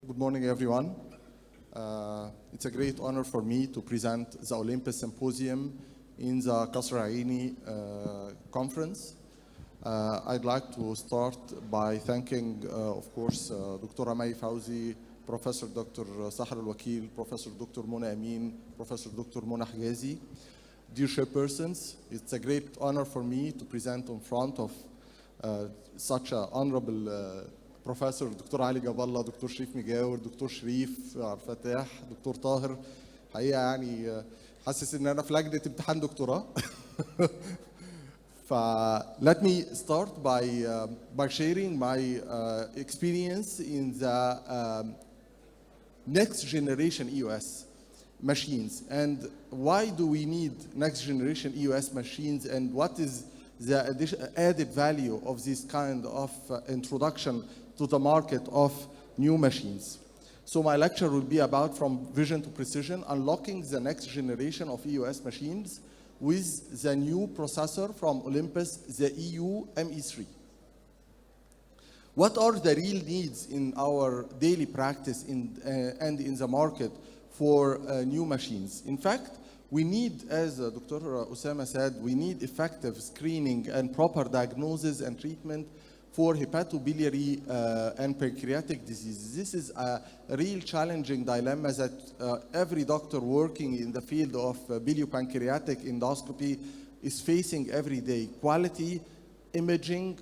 Good morning, everyone. It's a great honor for me to present the Olympus Symposium in the Al-Ainy conference. I'd like to start by thanking, of course, Dr. May Fauzi, Professor Dr. Sahar Al-Wakil, Professor Dr. Mona Amin, Professor Dr. Mona Hijazi. Dear chairpersons, it's a great honor for me to present in front of such an honorable Professor Dr. Ali Gaballah, Dr. Sharif Migawar, Dr. Sharif Al-Fatah, Dr. طاهر. حقيقة يعني حاسس إن أنا في لجنة امتحان دكتوراه. Let me start by sharing my experience in the next generation EOS machines and why do we need next generation EOS machines and what is the added value of this kind of introduction to the market of new machines. So my lecture will be about from vision to precision, unlocking the next generation of EOS machines with the new processor from Olympus, the EU ME3. What are the real needs in our daily practice and in the market for new machines? In fact, we need, as Dr. Osama said, we need effective screening and proper diagnosis and treatment for hepatobiliary and pancreatic diseases. This is a real challenging dilemma that every doctor working in the field of biliopancreatic endoscopy is facing every day. Quality imaging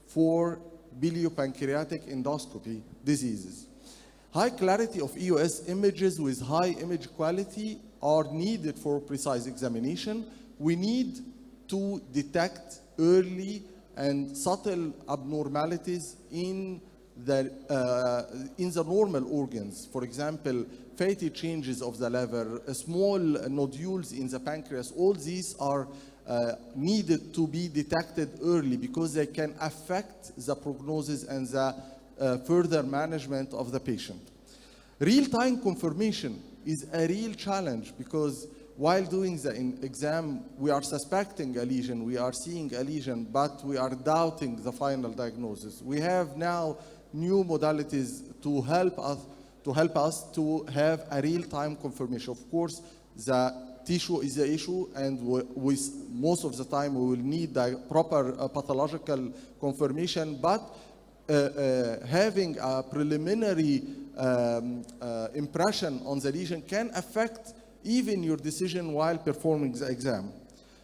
for biliopancreatic endoscopy diseases. High clarity of EOS images with high image quality are needed for precise examination. We need to detect early and subtle abnormalities in the normal organs. For example, fatty changes of the liver, small nodules in the pancreas. All these are needed to be detected early because they can affect the prognosis and the further management of the patient. Real-time confirmation is a real challenge because while doing the exam, we are suspecting a lesion, we are seeing a lesion, but we are doubting the final diagnosis. We have now new modalities to help us to have a real-time confirmation. Of course, the tissue is the issue, and most of the time we will need the proper pathological confirmation, but having a preliminary impression on the lesion can affect even your decision while performing the exam.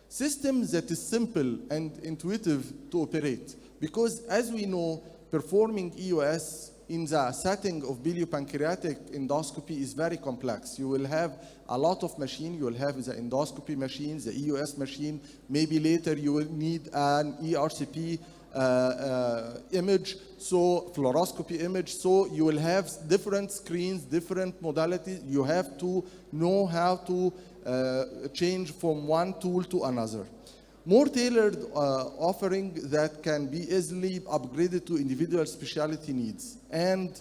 System that is simple and intuitive to operate, because as we know, performing EOS in the setting of biliopancreatic endoscopy is very complex. You will have a lot of machine. You will have the endoscopy machine, the EOS machine. Maybe later you will need an ERCP image, so fluoroscopy image. So you will have different screens, different modalities. You have to know how to change from one tool to another. More tailored offering that can be easily upgraded to individual specialty needs. And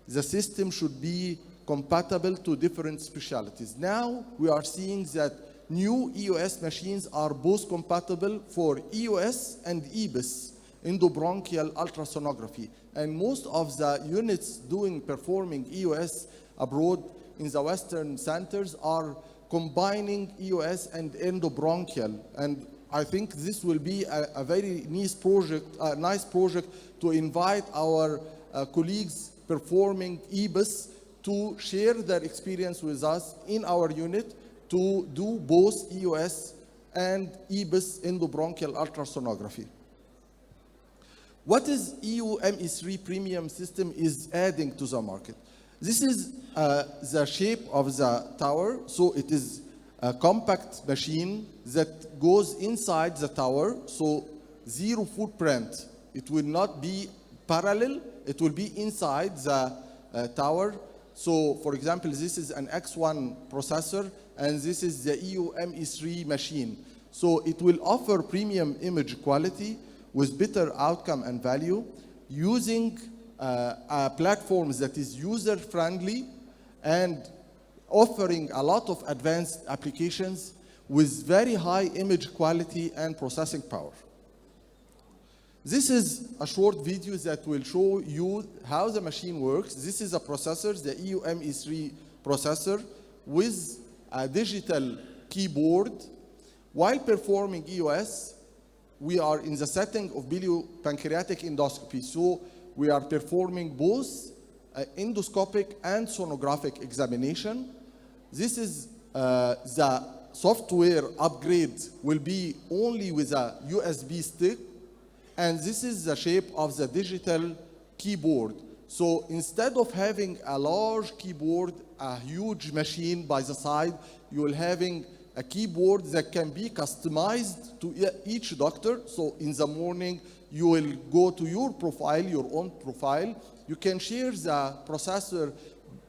the system should be compatible to different specialties. Now we are seeing that new EOS machines are both compatible for EOS and EBUS, endobronchial ultrasonography. And most of the units performing EOS abroad in the Western centers are combining EOS and endobronchial. And I think this will be a very nice project to invite our colleagues performing EBUS to share their experience with us in our unit to do both EOS and EBUS endobronchial ultrasonography. What is EU ME3 premium system is adding to the market? This is the shape of the tower. So it is a compact machine that goes inside the tower. So zero footprint. It will not be parallel. It will be inside the tower. So for example, this is an X1 processor and this is the EU ME3 machine. So it will offer premium image quality with better outcome and value, using a platform that is user-friendly and offering a lot of advanced applications with very high image quality and processing power. This is a short video that will show you how the machine works. This is a processor, the EUME3 processor, with a digital keyboard. While performing EOS, we are in the setting of biliopancreatic endoscopy. So we are performing both endoscopic and sonographic examination. This is the software upgrade will be only with a USB stick, and this is the shape of the digital keyboard. So instead of having a large keyboard, a huge machine by the side, you will having a keyboard that can be customized to each doctor. So in the morning, you will go to your profile, your own profile. You can share the processor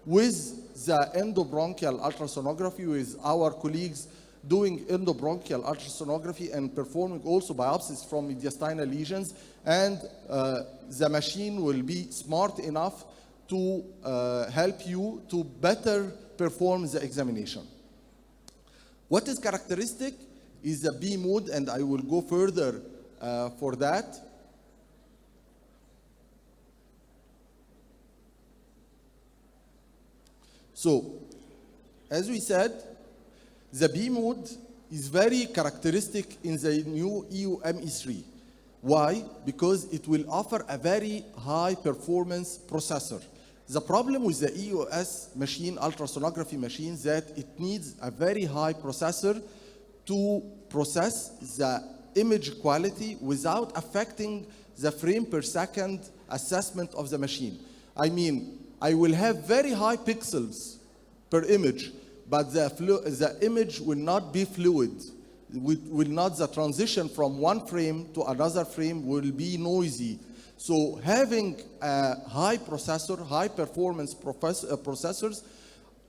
with the endobronchial ultrasonography with our colleagues doing endobronchial ultrasonography and performing also biopsies from mediastinal lesions. And the machine will be smart enough to help you to better perform the examination. What is characteristic is the B mode, and I will go further for that. So, as we said, the B mode is very characteristic in the new EUME3. Why? Because it will offer a very high performance processor. The problem with the EOS machine, ultrasonography machines, that it needs a very high processor to process the image quality without affecting the frame per second assessment of the machine. I mean, I will have very high pixels per image, but the image will not be fluid. The transition from one frame to another frame will be noisy. So having a high processor, high performance processors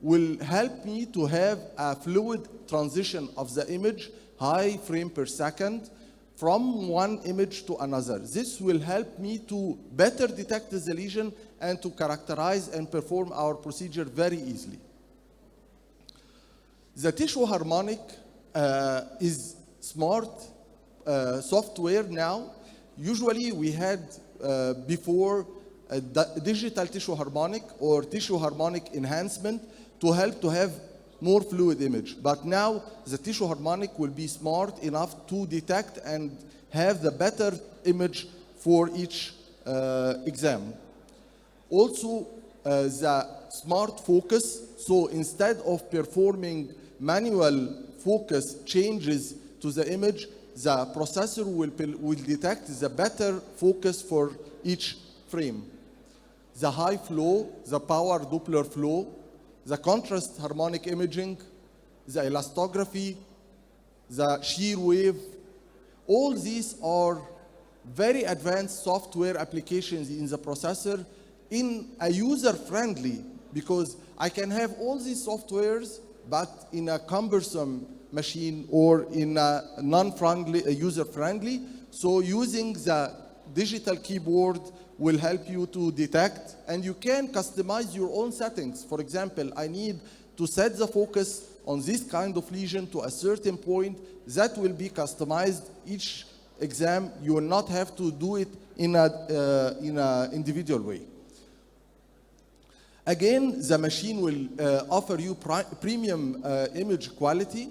will help me to have a fluid transition of the image, high frame per second, from one image to another. This will help me to better detect the lesion and to characterize and perform our procedure very easily. The tissue harmonic is smart software now. Usually we had before digital tissue harmonic or tissue harmonic enhancement to help to have more fluid image. But now the tissue harmonic will be smart enough to detect and have the better image for each exam. Also, the smart focus. So instead of performing manual focus changes to the image, the processor will detect the better focus for each frame. The high flow, the power Doppler flow, the contrast harmonic imaging, the elastography, the shear wave, all these are very advanced software applications in the processor in a user-friendly, because I can have all these softwares, but in a cumbersome machine or in a non-friendly, user-friendly. So using the digital keyboard will help you to detect, and you can customize your own settings. For example, I need to set the focus on this kind of lesion to a certain point. That will be customized each exam. You will not have to do it in an individual way. Again, the machine will offer you premium image quality,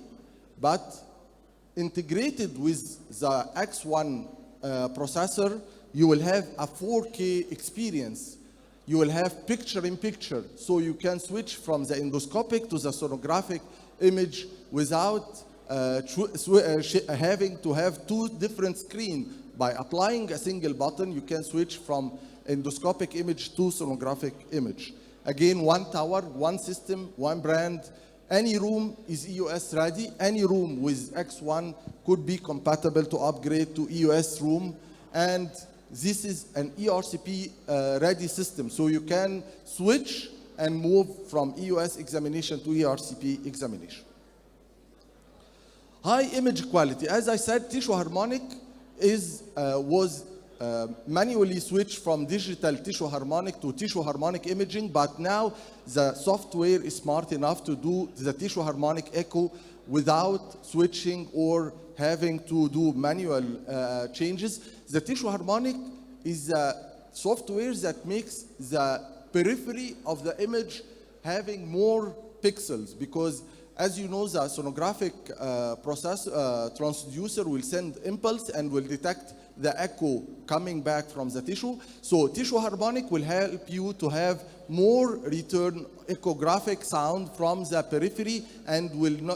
but integrated with the X1 processor, you will have a 4K experience. You will have picture-in-picture, so you can switch from the endoscopic to the sonographic image without having to have two different screens. By applying a single button, you can switch from endoscopic image to sonographic image. Again, one tower, one system, one brand. Any room is EOS ready. Any room with X1 could be compatible to upgrade to EOS room. And this is an ERCP ready system. So you can switch and move from EOS examination to ERCP examination. High image quality. As I said, tissue harmonic was manually switched from digital tissue harmonic to tissue harmonic imaging, but now the software is smart enough to do the tissue harmonic echo without switching or having to do manual changes. The tissue harmonic is a software that makes the periphery of the image having more pixels, because as you know, the sonographic transducer will send impulse and will detect the echo coming back from the tissue. So tissue harmonic will help you to have more return echographic sound from the periphery, and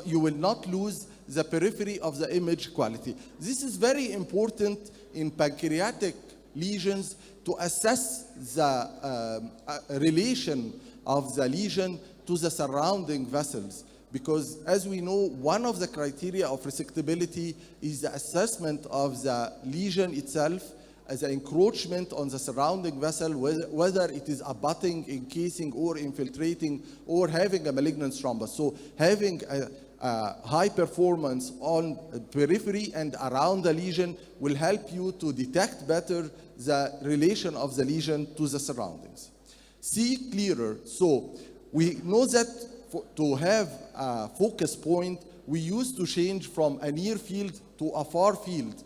you will not lose the periphery of the image quality. This is very important in pancreatic lesions to assess the relation of the lesion to the surrounding vessels. Because as we know, one of the criteria of resectability is the assessment of the lesion itself as an encroachment on the surrounding vessel, whether it is abutting, encasing, or infiltrating, or having a malignant thrombus. So having a high performance on periphery and around the lesion will help you to detect better the relation of the lesion to the surroundings. See clearer. So we know that to have a focus point, we used to change from a near field to a far field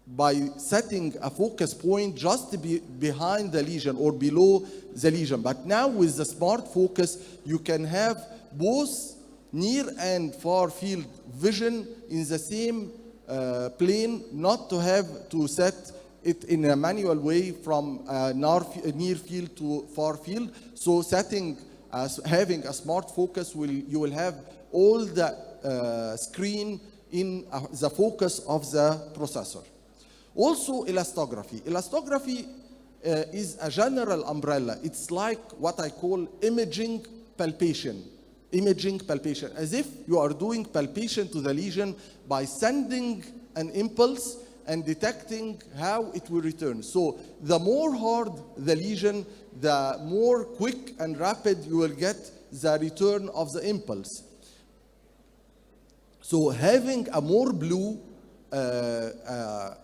by setting a focus point just behind the lesion or below the lesion. But now with the smart focus, you can have both near and far field vision in the same plane, not to have to set it in a manual way from near field to far field. So having a smart focus, you will have all the screen in the focus of the processor. Also, elastography. Elastography is a general umbrella. It's like what I call imaging palpation. Imaging palpation, as if you are doing palpation to the lesion by sending an impulse and detecting how it will return. So the more hard the lesion, the more quick and rapid you will get the return of the impulse. So having a more blue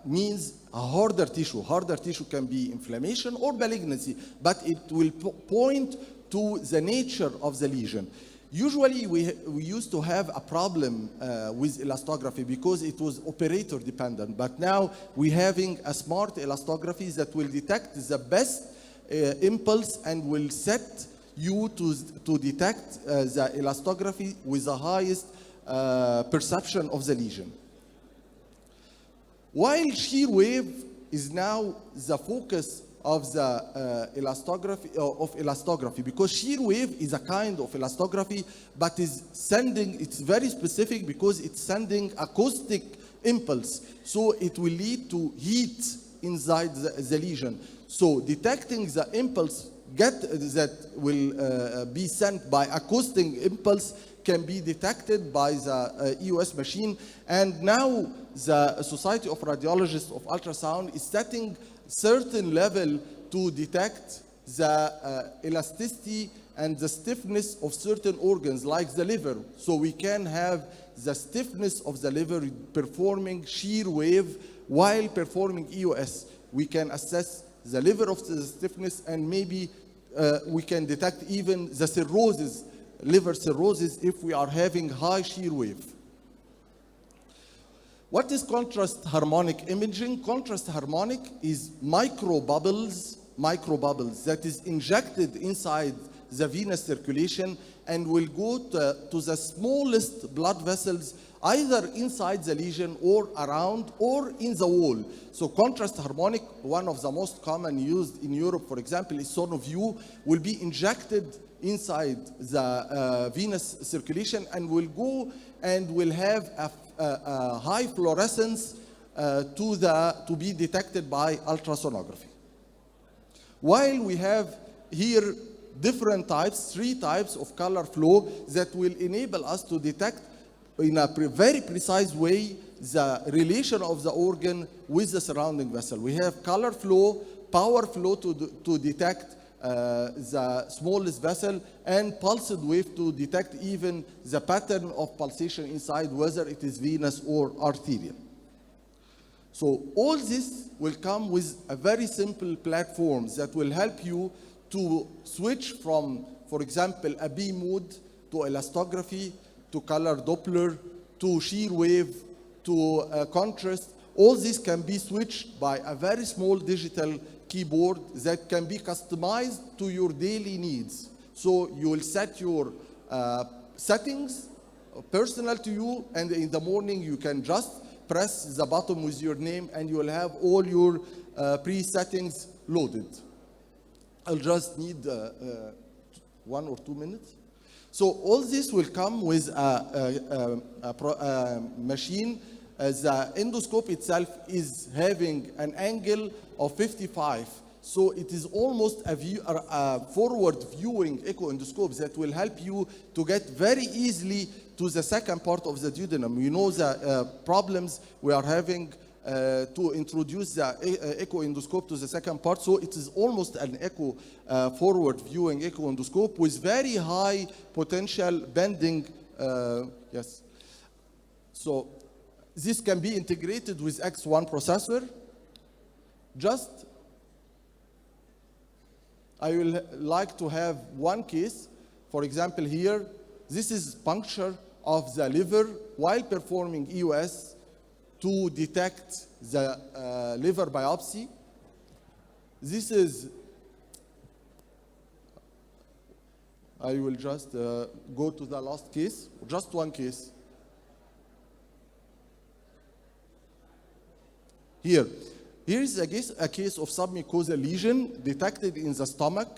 means a harder tissue. Harder tissue can be inflammation or malignancy, but it will point to the nature of the lesion. Usually we used to have a problem with elastography because it was operator dependent, but now we're having a smart elastography that will detect the best impulse and will set you to detect the elastography with the highest perception of the lesion. While shear wave is now the focus of the elastography, because shear wave is a kind of elastography, but it's very specific because it's sending acoustic impulse, so it will lead to heat inside the lesion. So detecting the impulse that will be sent by acoustic impulse can be detected by the EOS machine. And now the Society of Radiologists of Ultrasound is setting certain level to detect the elasticity and the stiffness of certain organs like the liver. So we can have the stiffness of the liver performing shear wave while performing EOS. We can assess the liver of the stiffness, and maybe we can detect even the cirrhosis, liver cirrhosis, if we are having high shear wave. What is contrast harmonic imaging? Contrast harmonic is microbubbles that is injected inside the venous circulation and will go to the smallest blood vessels, either inside the lesion or around or in the wall. So contrast harmonic, one of the most common used in Europe, for example, is Sonoview, will be injected inside the venous circulation and will go and will have a high fluorescence to be detected by ultrasonography. While we have here different types, 3 types of color flow that will enable us to detect in a very precise way the relation of the organ with the surrounding vessel. We have color flow, power flow to detect the smallest vessel, and pulsed wave to detect even the pattern of pulsation inside, whether it is venous or arterial. So all this will come with a very simple platform that will help you to switch from, for example, a B mode to elastography, to color Doppler, to shear wave, to contrast. All this can be switched by a very small digital keyboard that can be customized to your daily needs. So you will set your settings personal to you, and in the morning you can just press the button with your name and you will have all your pre-settings loaded. I'll just need 1 or 2 minutes. So all this will come with a machine. The endoscope itself is having an angle of 55. So it is almost a forward viewing echo endoscope that will help you to get very easily to the second part of the duodenum. You know the problems we are having to introduce the echo endoscope to the second part. So it is almost an echo forward viewing echo endoscope with very high potential bending. Yes. So this can be integrated with X1 processor. I will like to have one case. For example, here, this is puncture of the liver while performing EOS to detect the liver biopsy. This is, I will just go to the last case, just one case. Here is a case of submucosal lesion detected in the stomach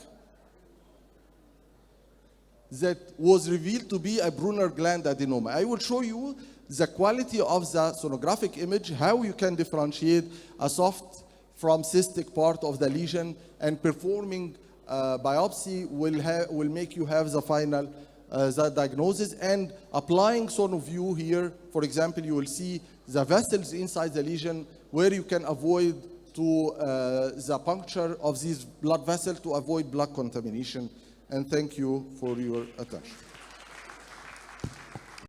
that was revealed to be a Brunner gland adenoma. I will show you the quality of the sonographic image, how you can differentiate a soft from cystic part of the lesion, and performing biopsy will make you have the final the diagnosis. And applying SonoView here, for example, you will see the vessels inside the lesion where you can avoid the puncture of these blood vessels to avoid blood contamination. And thank you for your attention.